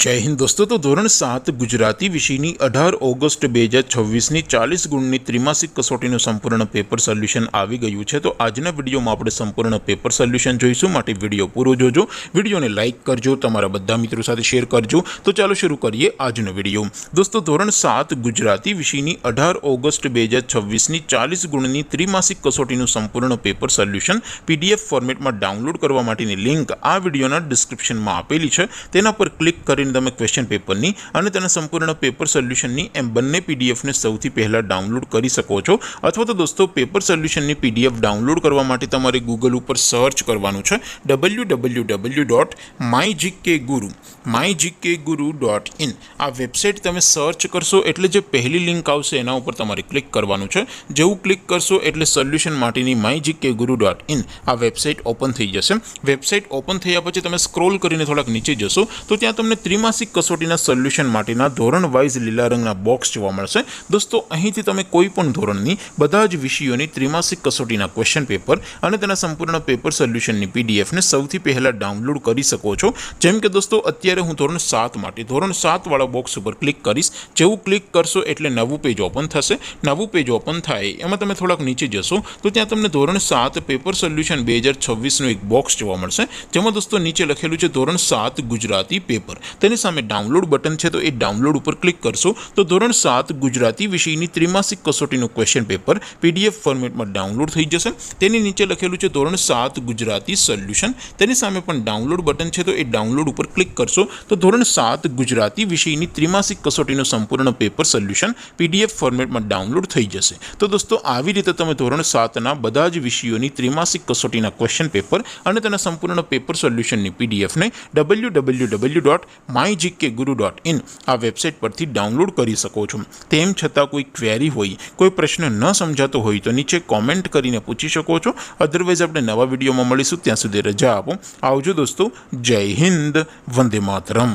जय हिंद दोस्तों। तो धोरण 7 गुजराती विषयनी 18 ऑगस्ट 2026 40 गुणनी त्रिमासिक कसोटीનું સંપૂર્ણ પેપર સોલ્યુશન આવી ગયું છે। તો આજના વિડીયોમાં આપણે સંપૂર્ણ પેપર સોલ્યુશન જોઈશું, માટે વિડીયો પૂરો જોજો, વિડીયોને લાઇક કરજો, તમારા બધા મિત્રો સાથે શેર કરજો। તો ચાલો શરૂ કરીએ આજનો વિડીયો। દોસ્તો ધોરણ 7 ગુજરાતી વિષયની 18 ઓગસ્ટ 2026 40 ગુણની ત્રિમાસિક कसोटीનું સંપૂર્ણ પેપર સોલ્યુશન પીડીએફ ફોર્મેટમાં ડાઉનલોડ કરવા માટેની લિંક આ વિડીયોના ડિસ્ક્રિપ્શનમાં આપેલી છે। તેના પર ક્લિક કરીને તમે ક્વેશ્ચન પેપરની અને તેના સંપૂર્ણ પેપર સોલ્યુશનની એમ બંને પીડીએફને સૌથી પહેલાં ડાઉનલોડ કરી શકો છો। અથવા તો દોસ્તો પેપર સોલ્યુશનની પીડીએફ ડાઉનલોડ કરવા માટે તમારે ગૂગલ ઉપર સર્ચ કરવાનું છે www.mygkguru.in। આ વેબસાઇટ તમે સર્ચ કરશો એટલે જે પહેલી લિંક આવશે એના ઉપર તમારે ક્લિક કરવાનું છે। જેવું ક્લિક કરશો એટલે સોલ્યુશન માટેની mygkguru.in આ વેબસાઇટ ઓપન થઈ જશે। વેબસાઇટ ઓપન થયા પછી તમે સ્ક્રોલ કરીને થોડાક નીચે જશો તો ત્યાં તમને ત્રિમાસિક कसोटीના સોલ્યુશન માટેના ધોરણ વાઇઝ લીલા રંગના બોક્સ જોવા મળશે। દોસ્તો અહીંથી તમે કોઈ પણ ધોરણની બધા જ વિષયોની ત્રિમાસિક कसोटीના ક્વેશ્ચન પેપર અને તેના સંપૂર્ણ પેપર સોલ્યુશનની પીડીએફને સૌથી પહેલાં ડાઉનલોડ કરી શકો છો। જેમ કે દોસ્તો અત્યારે હું ધોરણ 7 માટે ધોરણ 7 વાળા બોક્સ ઉપર ક્લિક કરીશ। જેવું ક્લિક કરશો એટલે નવું પેજ ઓપન થશે। નવું પેજ ઓપન થાય એમાં તમે થોડાક નીચે જશો તો ત્યાં તમને ધોરણ 7 પેપર સોલ્યુશન 2026નું એક બોક્સ જોવા મળશે, જેમાં દોસ્તો નીચે લખેલું છે ધોરણ 7 ગુજરાતી પેપર। તેની સામે ડાઉનલોડ બટન છે, તો એ ડાઉનલોડ ઉપર ક્લિક કરશો તો ધોરણ 7 ગુજરાતી વિષયની ત્રિમાસિક कसोटीનું ક્વેશ્ચન પેપર પીડીએફ ફોર્મેટમાં ડાઉનલોડ થઈ જશે। તેની નીચે લખેલું છે ધોરણ 7 ગુજરાતી સોલ્યુશન, તેની સામે પણ ડાઉનલોડ બટન છે, તો એ ડાઉનલોડ ઉપર ક્લિક કરશો તો ધોરણ 7 ગુજરાતી વિષયની ત્રિમાસિક कसोटीનું સંપૂર્ણ પેપર સોલ્યુશન પીડીએફ ફોર્મેટમાં ડાઉનલોડ થઈ જશે। તો દોસ્તો આવી રીતે તમે ધોરણ 7ના બધા જ વિષયોની ત્રિમાસિક कसोटीના ક્વેશ્ચન પેપર અને તેના સંપૂર્ણ પેપર સોલ્યુશનની પીડીએફને www.mygkguru.in આ વેબસાઇટ પરથી ડાઉનલોડ કરી શકો છો। તેમ છતાં કોઈ ક્વેરી હોય, કોઈ પ્રશ્ન ન સમજાતો હોય તો નીચે કોમેન્ટ કરીને પૂછી શકો છો। અધરવાઇઝ આપણે નવા વિડીયોમાં મળીશું, ત્યાં સુધી રજા આપો। આવજો દોસ્તો, જય હિન્દ, વંદે માતરમ।